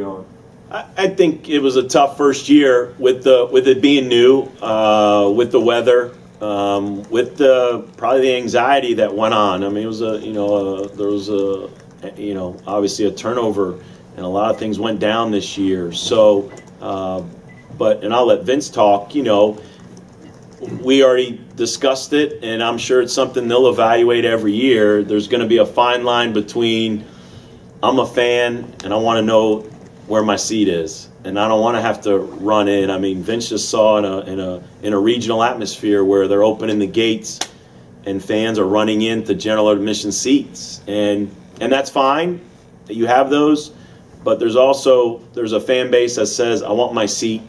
I think it was a tough first year with it being new, with the weather, with probably the anxiety that went on. I mean, it was there was obviously a turnover, and a lot of things went down this year. So, and I'll let Vince talk. We already discussed it, and I'm sure it's something they'll evaluate every year. There's going to be a fine line between I'm a fan and I want to know where my seat is, and I don't want to have to run in. I mean, Vince just saw in a regional atmosphere where they're opening the gates and fans are running into general admission seats, and that's fine that you have those, but there's a fan base that says I want my seat,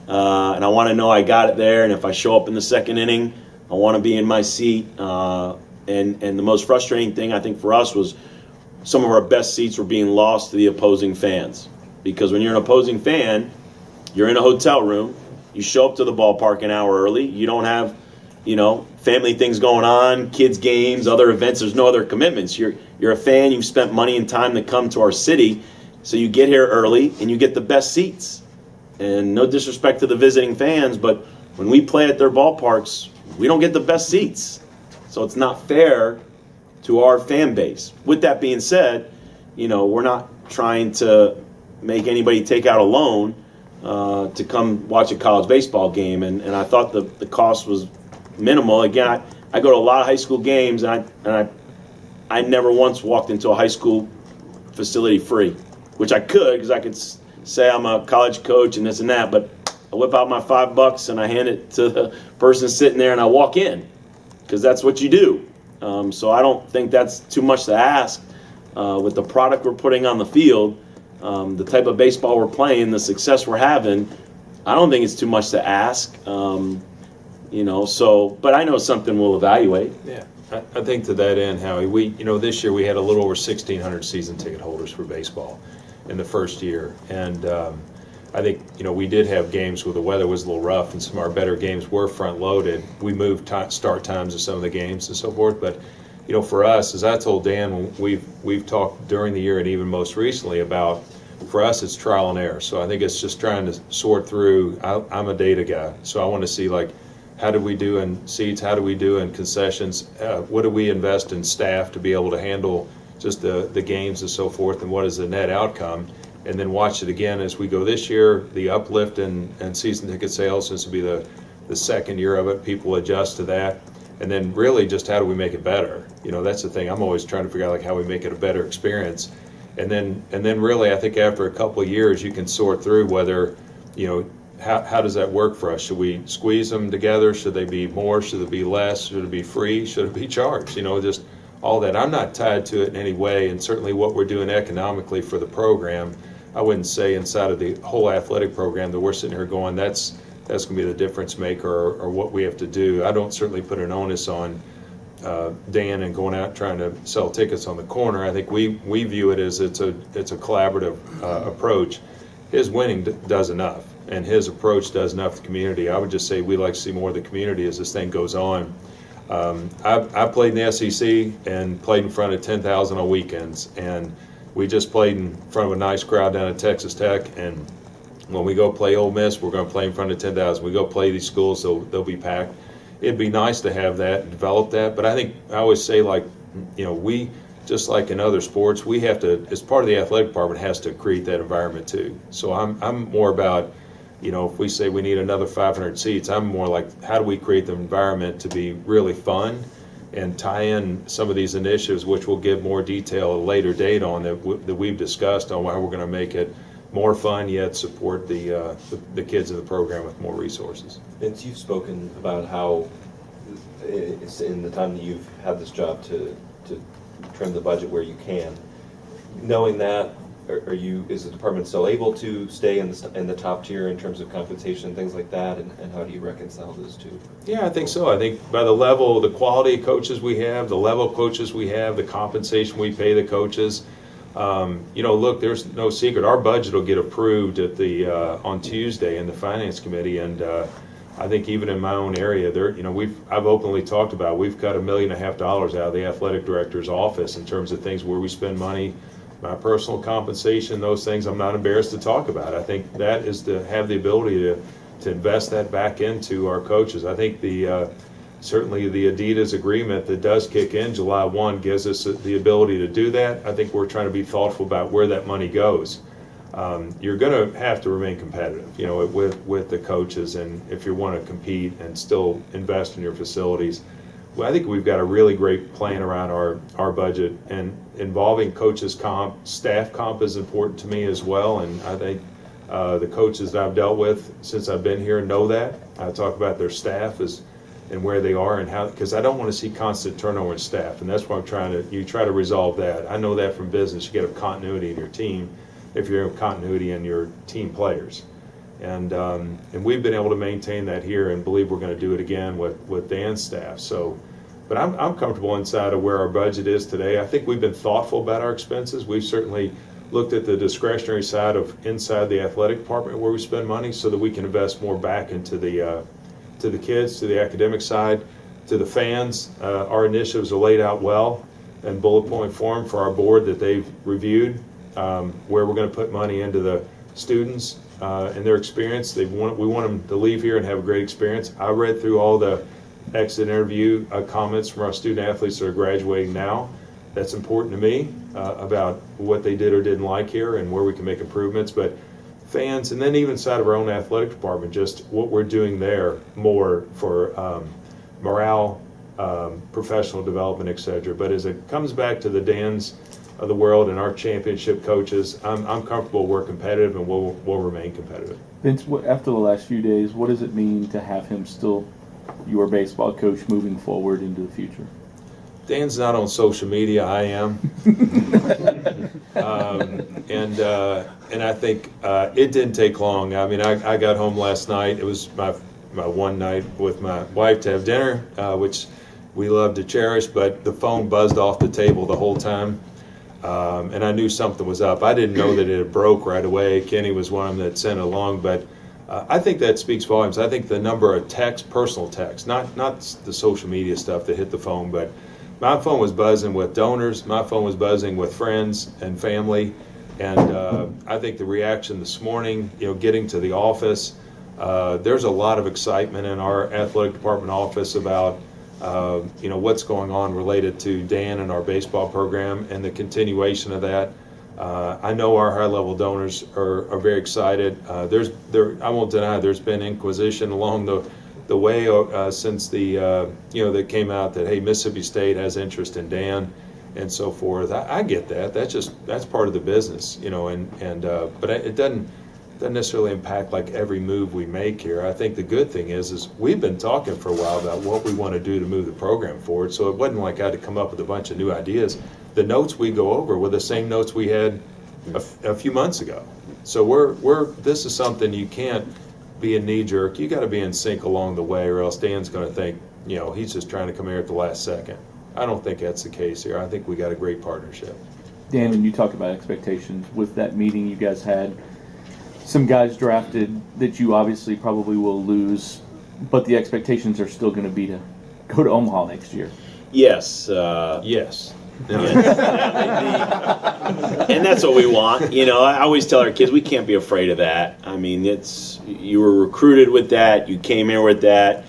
and I want to know I got it there, and if I show up in the second inning, I want to be in my seat. And the most frustrating thing I think for us was some of our best seats were being lost to the opposing fans. Because when you're an opposing fan, you're in a hotel room, you show up to the ballpark an hour early, you don't have, family things going on, kids' games, other events, there's no other commitments. You're a fan, you've spent money and time to come to our city, so you get here early and you get the best seats. And no disrespect to the visiting fans, but when we play at their ballparks, we don't get the best seats. So it's not fair to our fan base. With that being said, we're not trying to make anybody take out a loan to come watch a college baseball game, and I thought the cost was minimal. Again, I go to a lot of high school games, and I never once walked into a high school facility free, which I could because I could say I'm a college coach and this and that, but I whip out my $5 and I hand it to the person sitting there and I walk in because that's what you do. So I don't think that's too much to ask with the product we're putting on the field. The type of baseball we're playing, the success we're having, I don't think it's too much to ask. But I know something we'll evaluate. Yeah, I think to that end, Howie, this year we had a little over 1,600 season ticket holders for baseball in the first year, and I think we did have games where the weather was a little rough, and some of our better games were front loaded. We moved start times of some of the games and so forth, but. For us, as I told Dan, we've talked during the year and even most recently about, for us, it's trial and error. So I think it's just trying to sort through. I'm a data guy, so I want to see how do we do in seats, how do we do in concessions, what do we invest in staff to be able to handle just the games and so forth, and what is the net outcome, and then watch it again as we go this year. The uplift in season ticket sales, since will be the second year of it, people adjust to that. And then really just how do we make it better? That's the thing. I'm always trying to figure out how we make it a better experience. And then really I think after a couple of years you can sort through whether, how does that work for us? Should we squeeze them together? Should they be more? Should it be less? Should it be free? Should it be charged? Just all that. I'm not tied to it in any way, and certainly what we're doing economically for the program, I wouldn't say inside of the whole athletic program that we're sitting here going, that's going to be the difference maker or what we have to do. I don't certainly put an onus on Dan and going out trying to sell tickets on the corner. I think we view it as it's a collaborative approach. His winning does enough, and his approach does enough for the community. I would just say we like to see more of the community as this thing goes on. I played in the SEC and played in front of 10,000 on weekends, and we just played in front of a nice crowd down at Texas Tech, and when we go play Ole Miss, we're going to play in front of 10,000. We go play these schools, so they'll be packed. It'd be nice to have that, develop that. But I think I always say, we, just like in other sports, we have to, as part of the athletic department, has to create that environment too. So I'm more about, if we say we need another 500 seats, I'm more like, how do we create the environment to be really fun and tie in some of these initiatives, which we'll give more detail at a later date on that we've discussed on why we're going to make it more fun, yet support the kids in the program with more resources. Vince, you've spoken about how it's in the time that you've had this job to trim the budget where you can. Knowing that, is the department still able to stay in the top tier in terms of compensation and things like that, and how do you reconcile those two? Yeah, I think so. I think by the level, the quality of coaches we have, the level of coaches we have, the compensation we pay the coaches. Look, there's no secret. Our budget will get approved at on Tuesday in the finance committee, and I think even in my own area, I've openly talked about we've cut $1.5 million out of the athletic director's office in terms of things where we spend money my personal compensation, those things I'm not embarrassed to talk about. I think that is to have the ability to invest that back into our coaches. I think certainly the Adidas agreement that does kick in July 1 gives us the ability to do that. I think we're trying to be thoughtful about where that money goes. You're going to have to remain competitive, with the coaches, and if you want to compete and still invest in your facilities. Well, I think we've got a really great plan around our budget, and involving coaches comp, staff comp is important to me as well, and I think the coaches that I've dealt with since I've been here know that. I talk about their staff and where they are and how, because I don't want to see constant turnover in staff, and that's why you try to resolve that. I know that from business, you get a continuity in your team if you have continuity in your team players. And we've been able to maintain that here, and believe we're going to do it again with Dan's staff. So, but I'm comfortable inside of where our budget is today. I think we've been thoughtful about our expenses. We've certainly looked at the discretionary side of inside the athletic department where we spend money, so that we can invest more back into the kids, to the academic side, to the fans. Our initiatives are laid out well in bullet point form for our board that they've reviewed, where we're going to put money into the students. And their experience. We want them to leave here and have a great experience. I read through all the exit interview comments from our student athletes that are graduating now. That's important to me, about what they did or didn't like here and where we can make improvements. But fans, and then even inside of our own athletic department, just what we're doing there more for morale, professional development, etc. But as it comes back to the Dans of the world and our championship coaches, I'm comfortable we're competitive, and we'll remain competitive. Vince, after the last few days, what does it mean to have him still your baseball coach moving forward into the future? Dan's not on social media. I am. And I think it didn't take long. I mean, I got home last night. It was my one night with my wife to have dinner, which we love to cherish, but the phone buzzed off the table the whole time. And I knew something was up. I didn't know that it had broke right away. Kenny was one of them that sent it along, but I think that speaks volumes. I think the number of texts, personal texts, not the social media stuff that hit the phone, but my phone was buzzing with donors. My phone was buzzing with friends and family. And I think the reaction this morning, getting to the office, there's a lot of excitement in our athletic department office about what's going on related to Dan and our baseball program and the continuation of that. I know our high-level donors are very excited. I won't deny there's been inquisition along the way since that came out that, hey, Mississippi State has interest in Dan and so forth. I get that. That's part of the business, but it doesn't necessarily impact like every move we make here. I think the good thing is we've been talking for a while about what we want to do to move the program forward. So it wasn't like I had to come up with a bunch of new ideas. The notes we go over were the same notes we had a few months ago. So this is something you can't be a knee jerk. You got to be in sync along the way, or else Dan's going to think he's just trying to come here at the last second. I don't think that's the case here. I think we got a great partnership. Dan, when you talk about expectations, with that meeting you guys had, some guys drafted that you obviously probably will lose, but the expectations are still going to be to go to Omaha next year. Yes. Yes. And that's what we want. I always tell our kids we can't be afraid of that. I mean, you were recruited with that. You came here with that.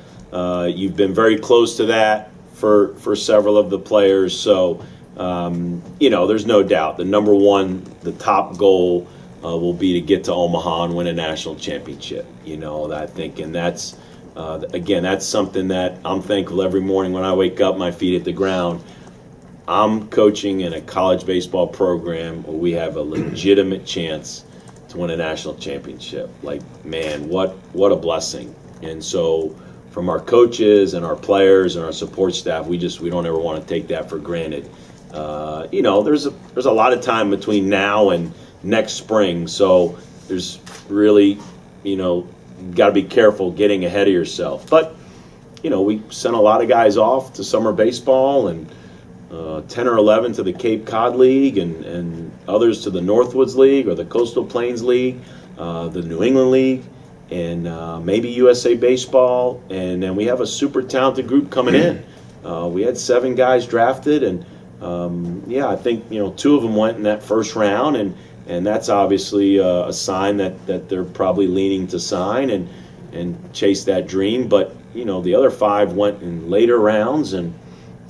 You've been very close to that for several of the players. So, there's no doubt the number one, the top goal will be to get to Omaha and win a national championship. I think, and that's that's something that I'm thankful every morning when I wake up, my feet hit the ground. I'm coaching in a college baseball program where we have a legitimate chance to win a national championship. Like, man, what a blessing. And so from our coaches and our players and our support staff, we don't ever want to take that for granted. There's a lot of time between now and next spring, so there's really, got to be careful getting ahead of yourself. But, we sent a lot of guys off to summer baseball, and 10 or 11 to the Cape Cod League, and others to the Northwoods League or the Coastal Plains League, the New England League, and maybe USA Baseball. And then we have a super talented group coming in. We had 7 guys drafted, and yeah, I think, two of them went in that first round, and that's obviously a sign that they're probably leaning to sign and chase that dream. But, the other 5 went in later rounds and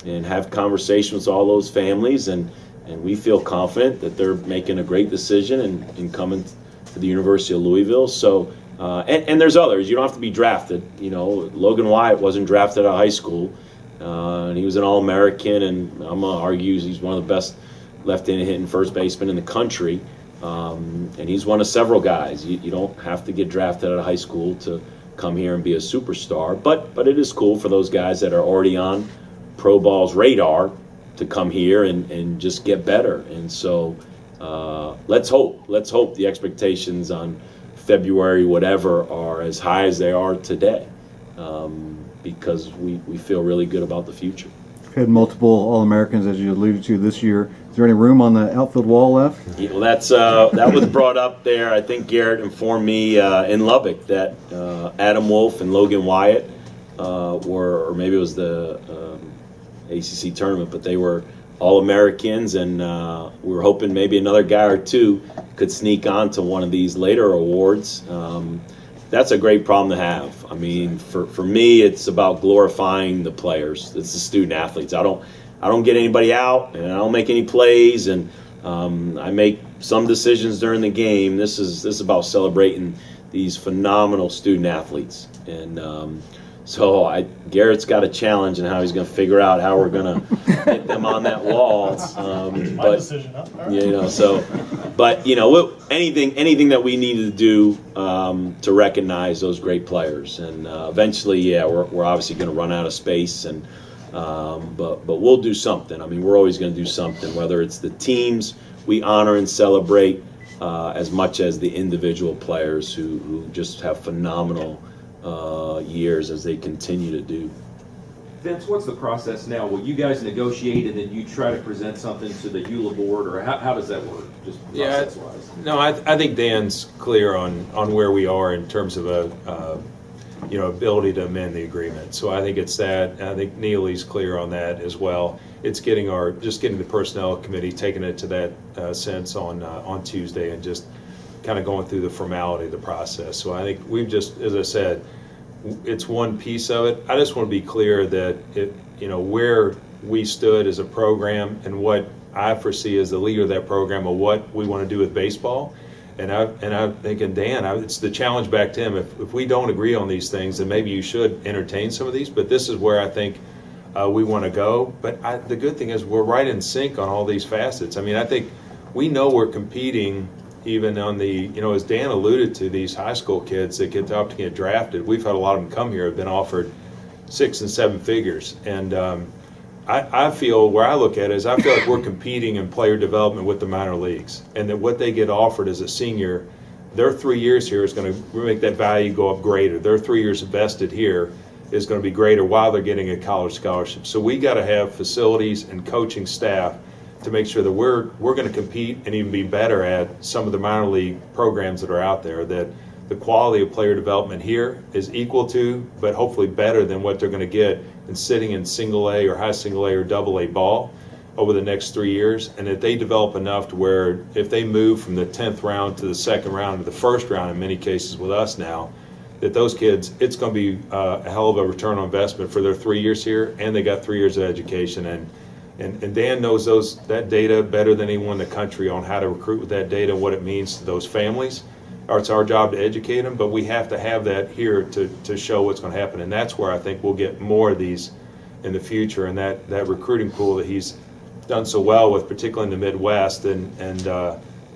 have conversations with all those families, and we feel confident that they're making a great decision and coming to the University of Louisville. So, and there's others. You don't have to be drafted. Logan Wyatt wasn't drafted out of high school, and he was an All-American, and I'm going to argue he's one of the best left-handed hitting first baseman in the country. And he's one of several guys. You don't have to get drafted out of high school to come here and be a superstar, but it is cool for those guys that are already on pro ball's radar to come here and just get better. And so let's hope the expectations on February whatever are as high as they are today, because we feel really good about the future. Had multiple All-Americans, as you alluded to, this year. Is there any room on the outfield wall left? Yeah, well, that was brought up there. I think Garrett informed me in Lubbock that Adam Wolf and Logan Wyatt were, or maybe it was the ACC tournament, but they were All-Americans, and we were hoping maybe another guy or two could sneak on to one of these later awards. That's a great problem to have. I mean, for me, it's about glorifying the players. It's the student athletes. I don't get anybody out, and I don't make any plays, and I make some decisions during the game. This is about celebrating these phenomenal student athletes, and so Garrett's got a challenge in how he's going to figure out how we're going to get them on that wall. My decision, huh? All right. But anything that we needed to do to recognize those great players, and eventually, we're obviously going to run out of space, and but we'll do something. I mean, we're always going to do something, whether it's the teams we honor and celebrate as much as the individual players who just have phenomenal years as they continue to do. Vince, what's the process now? Will you guys negotiate and then you try to present something to the EULA board, or how does that work, just process-wise? No, I think Dan's clear on where we are in terms of ability to amend the agreement. So I think it's that, and I think Neely's clear on that as well. It's getting the personnel committee, taking it to that sense on Tuesday, and just kind of going through the formality of the process. So I think we've just, as I said, it's one piece of it. I just want to be clear that where we stood as a program and what I foresee as the leader of that program of what we want to do with baseball. And I'm thinking, Dan, it's the challenge back to him. If we don't agree on these things, then maybe you should entertain some of these. But this is where I think we want to go. But the good thing is we're right in sync on all these facets. I mean, I think we know we're competing even on the, as Dan alluded to, these high school kids that get the opportunity to get drafted. We've had a lot of them come here, have been offered 6 and 7 figures. And I feel, where I look at it is, I feel like we're competing in player development with the minor leagues, and that what they get offered as a senior, their 3 years here is going to make that value go up greater. Their 3 years invested here is going to be greater while they're getting a college scholarship. So we got to have facilities and coaching staff to make sure that we're going to compete and even be better at some of the minor league programs that are out there, that the quality of player development here is equal to, but hopefully better than what they're going to get in sitting in single A or high single A or double A ball over the next 3 years. And that they develop enough to where if they move from the 10th round to the second round to the first round in many cases with us now, that those kids, it's going to be a hell of a return on investment for their 3 years here, and they got 3 years of education. And Dan knows that data better than anyone in the country on how to recruit with that data and what it means to those families. It's our job to educate them, but we have to have that here to show what's going to happen. And that's where I think we'll get more of these in the future, and that recruiting pool that he's done so well with, particularly in the Midwest, and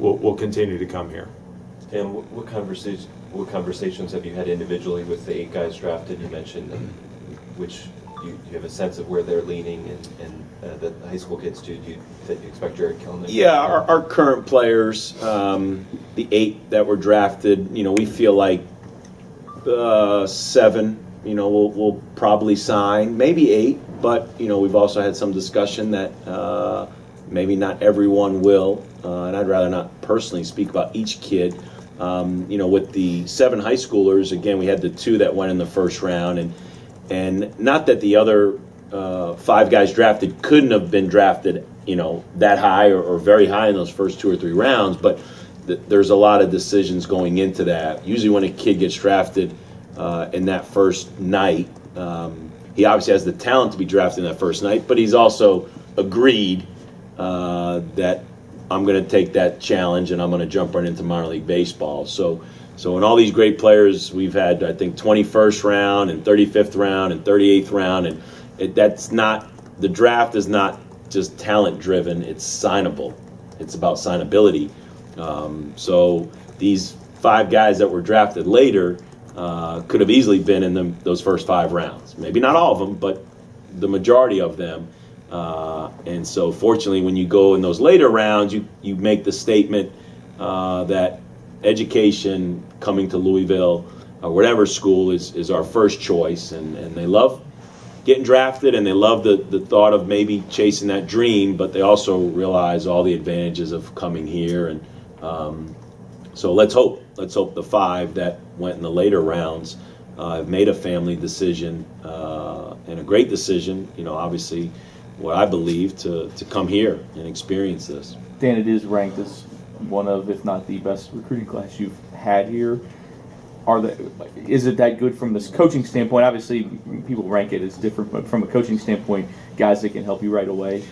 will continue to come here. And what conversations have you had individually with the 8 guys drafted? You mentioned which you have a sense of where they're leaning, and the high school kids too. Do you expect Jared Killen? Yeah, our current players, the 8 that were drafted, we feel like 7, we'll probably sign, maybe 8, but we've also had some discussion that maybe not everyone will, and I'd rather not personally speak about each kid. With the 7 high schoolers, again, we had the 2 that went in the first round, and not that the other 5 guys drafted couldn't have been drafted, that high or very high in those first 2 or 3 rounds, but there's a lot of decisions going into that. Usually when a kid gets drafted in that first night, he obviously has the talent to be drafted in that first night, but he's also agreed that I'm going to take that challenge and I'm going to jump right into minor league baseball. So in all these great players, we've had, I think, 21st round and 35th round and 38th round, and the draft is not just talent driven, it's signable. It's about signability. So these 5 guys that were drafted later could have easily been in those first 5 rounds. Maybe not all of them, but the majority of them. And so fortunately, when you go in those later rounds, you make the statement that education, coming to Louisville or whatever school is our first choice, and they love getting drafted, and they love the thought of maybe chasing that dream, but they also realize all the advantages of coming here. And so let's hope the 5 that went in the later rounds have made a family decision and a great decision, obviously what I believe, to come here and experience this. Dan, it is ranked as one of, if not the best recruiting class you've had here. Is it that good from this coaching standpoint? Obviously, people rank it as different, but from a coaching standpoint, guys that can help you right away.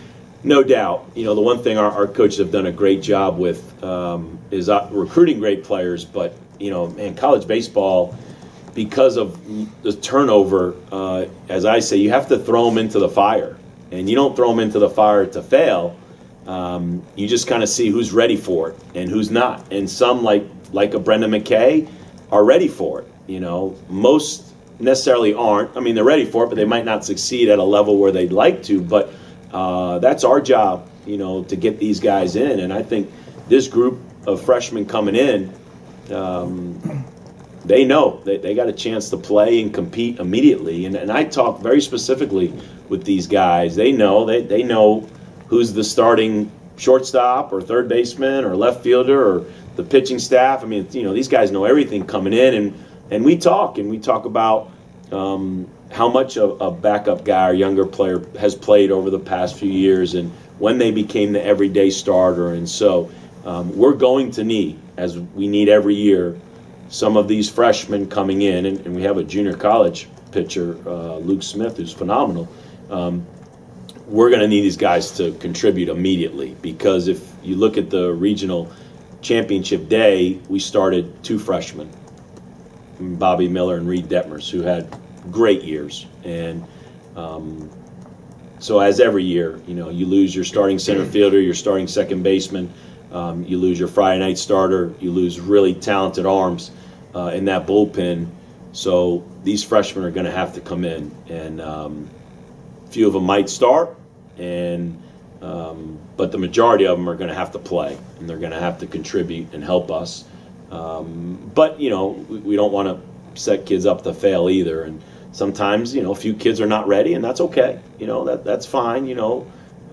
No doubt. The one thing our coaches have done a great job with is recruiting great players. But college baseball, because of the turnover, as I say, you have to throw them into the fire, and you don't throw them into the fire to fail. You just kind of see who's ready for it and who's not. And some, like a Brendan McKay, are ready for it. Most necessarily aren't. I mean, they're ready for it, but they might not succeed at a level where they'd like to. But that's our job, to get these guys in. And I think this group of freshmen coming in, they know they got a chance to play and compete immediately. And I talk very specifically with these guys. They know who's the starting shortstop or third baseman or left fielder or the pitching staff. I mean, these guys know everything coming in, and we talk about how much a backup guy or younger player has played over the past few years and when they became the everyday starter. And so we're going to need, as we need every year, some of these freshmen coming in, and we have a junior college pitcher, Luke Smith, who's phenomenal. We're going to need these guys to contribute immediately, because if you look at the regional championship day, we started 2 freshmen, Bobby Miller and Reed Detmers, who had great years. And so as every year, you lose your starting center fielder, your starting second baseman, you lose your Friday night starter, you lose really talented arms in that bullpen. So these freshmen are going to have to come in, and few of them might start, but the majority of them are going to have to play, and they're going to have to contribute and help us. But we don't want to set kids up to fail either. And sometimes a few kids are not ready, and that's okay. That's fine.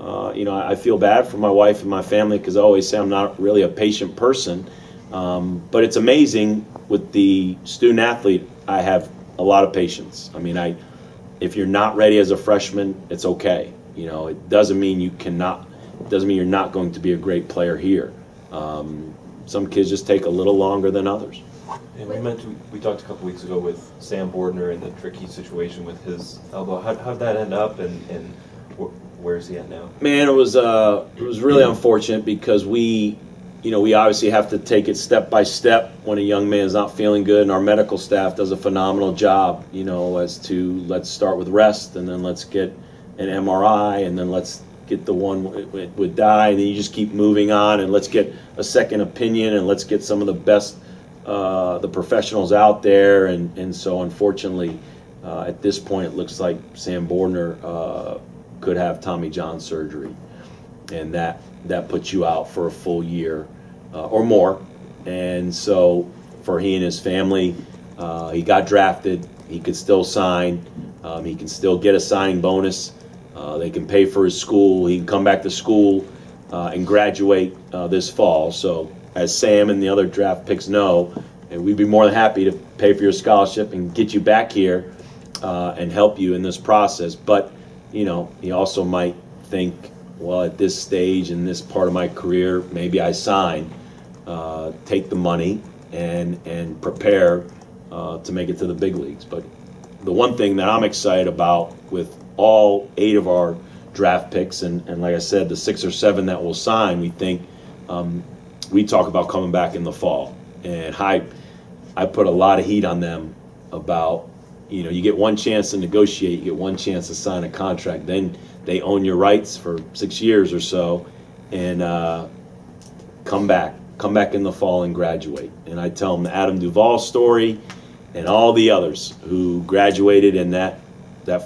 I feel bad for my wife and my family, because I always say I'm not really a patient person. But it's amazing with the student athlete. I have a lot of patience. I mean, if you're not ready as a freshman, it's okay. It doesn't mean you cannot. It doesn't mean you're not going to be a great player here. Some kids just take a little longer than others. And we talked a couple weeks ago with Sam Bordner and the tricky situation with his elbow. How'd that end up, and where's he at now? Man, it was really unfortunate, because we obviously have to take it step by step when a young man is not feeling good, and our medical staff does a phenomenal job, as to let's start with rest, and then let's get an MRI, and then let's get the one with dye, and then you just keep moving on, and let's get a second opinion, and let's get some of the best the professionals out there. And so unfortunately, at this point, it looks like Sam Bordner could have Tommy John surgery, and that puts you out for a full year or more. And so for he and his family, he got drafted. He could still sign. He can still get a signing bonus. They can pay for his school. He can come back to school and graduate this fall. So as Sam and the other draft picks know, and we'd be more than happy to pay for your scholarship and get you back here and help you in this process. But he also might think, well, at this stage in this part of my career, maybe I sign, take the money, and prepare to make it to the big leagues. But the one thing that I'm excited about with all 8 of our draft picks, and like I said, the 6 or 7 that we'll sign, we think we talk about coming back in the fall. And I put a lot of heat on them about, you get one chance to negotiate, you get one chance to sign a contract, then they own your rights for 6 years or so, and come back in the fall and graduate. And I tell them the Adam Duvall story and all the others who graduated in that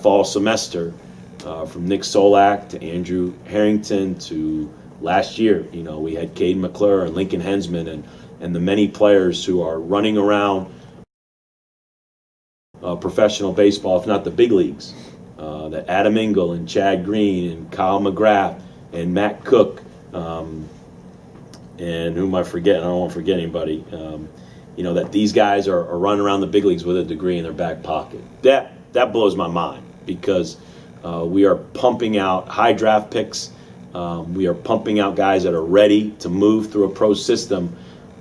fall semester, from Nick Solak to Andrew Harrington to last year. We had Caden McClure and Lincoln Hensman and the many players who are running around professional baseball, if not the big leagues. That Adam Engel and Chad Green and Kyle McGrath and Matt Cook, and who am I forgetting? I don't want to forget anybody. That these guys are running around the big leagues with a degree in their back pocket. That blows my mind, because we are pumping out high draft picks. We are pumping out guys that are ready to move through a pro system.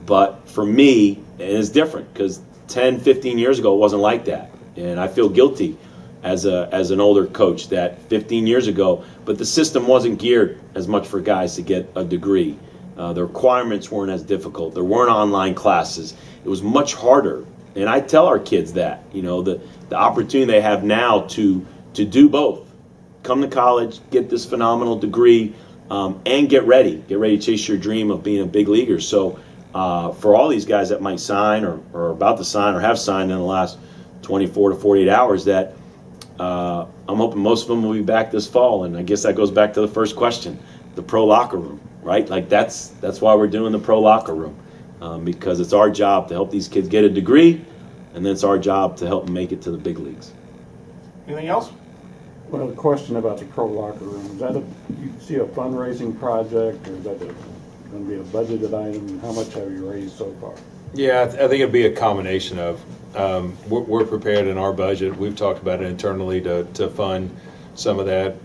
But for me, and it's different, because 10, 15 years ago, it wasn't like that. And I feel guilty as an older coach that 15 years ago, but the system wasn't geared as much for guys to get a degree. The requirements weren't as difficult. There weren't online classes. It was much harder. And I tell our kids that, the opportunity they have now to do both. Come to college, get this phenomenal degree, and get ready to chase your dream of being a big leaguer. So for all these guys that might sign or are about to sign or have signed in the last 24 to 48 hours, that I'm hoping most of them will be back this fall. And I guess that goes back to the first question, the pro locker room, right? Like that's why we're doing the pro locker room, because it's our job to help these kids get a degree, and then it's our job to help them make it to the big leagues. Anything else? Well, a question about the pro locker room. Is that you see a fundraising project, or is that going to be a budgeted item? How much have you raised so far? Yeah, I think it'd be a combination of, we're prepared in our budget. We've talked about it internally to fund some of that.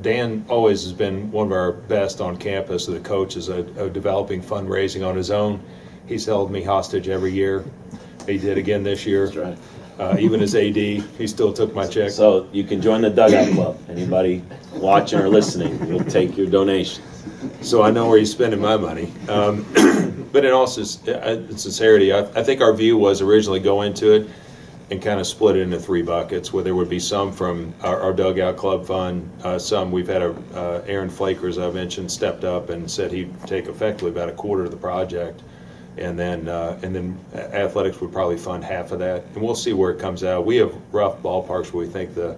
Dan always has been one of our best on campus, the coaches, of developing fundraising on his own. He's held me hostage every year. He did again this year. That's right. Even as AD, he still took my check. So you can join the Dugout Club. Anybody watching or listening, we'll take your donation. So I know where he's spending my money. But in all sincerity, I think our view was originally go into it and kind of split it into 3 buckets, where there would be some from our Dugout Club fund. Some we've had Aaron Flaker, as I mentioned, stepped up and said he'd take effectively about a quarter of the project. And then athletics would probably fund half of that, and we'll see where it comes out. We have rough ballparks where we think the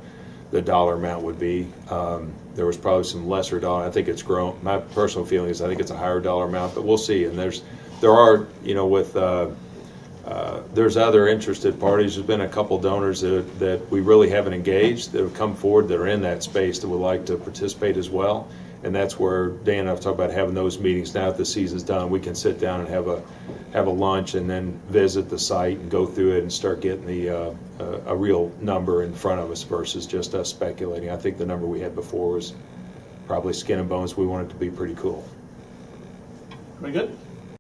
dollar amount would be. There was probably some lesser dollar. I think it's grown. My personal feeling is I think it's a higher dollar amount, but we'll see. And there are there's other interested parties. There's been a couple donors that we really haven't engaged that have come forward that are in that space that would like to participate as well. And that's where Dan and I've talked about having those meetings. Now that the season's done, we can sit down and have a lunch and then visit the site and go through it and start getting a real number in front of us versus just us speculating. I think the number we had before was probably skin and bones. We want it to be pretty cool. Very good.